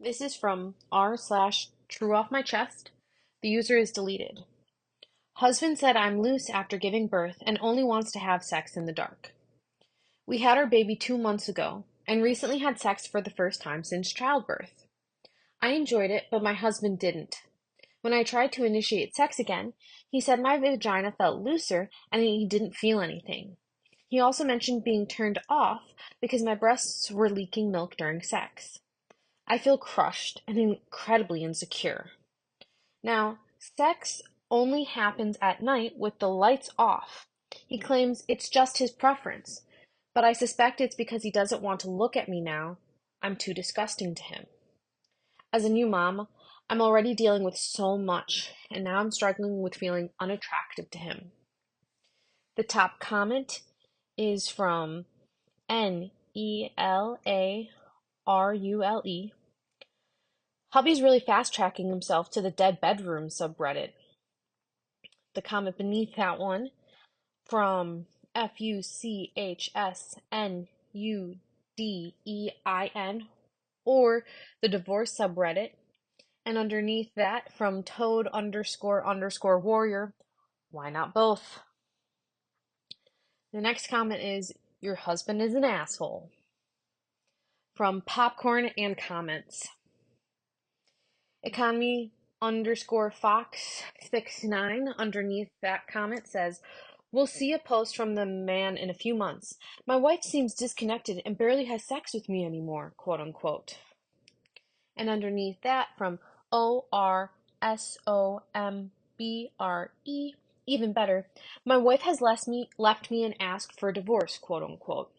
This is from r/true off my chest. The user is deleted. Husband said I'm loose after giving birth and only wants to have sex in the dark. We had our baby 2 months ago and recently had sex for the first time since childbirth. I enjoyed it, but my husband didn't. When I tried to initiate sex again, he said my vagina felt looser and he didn't feel anything. He also mentioned being turned off because my breasts were leaking milk during sex. I feel crushed and incredibly insecure. Now, sex only happens at night with the lights off. He claims it's just his preference, but I suspect it's because he doesn't want to look at me now. I'm too disgusting to him. As a new mom, I'm already dealing with so much, and now I'm struggling with feeling unattractive to him. The top comment is from NELARULE. Hubby's really fast tracking himself to the dead bedroom subreddit. The comment beneath that one from FUCHSNUDEIN or the divorce subreddit, and underneath that from Toad ___ warrior. Why not both? The next comment is your husband is an asshole from Popcorn and Comments. Economy _Fox69 underneath that comment says, we'll see a post from the man in a few months. My wife seems disconnected and barely has sex with me anymore, quote unquote. And underneath that from ORSOMBRE, even better, my wife has left me and asked for a divorce, quote unquote.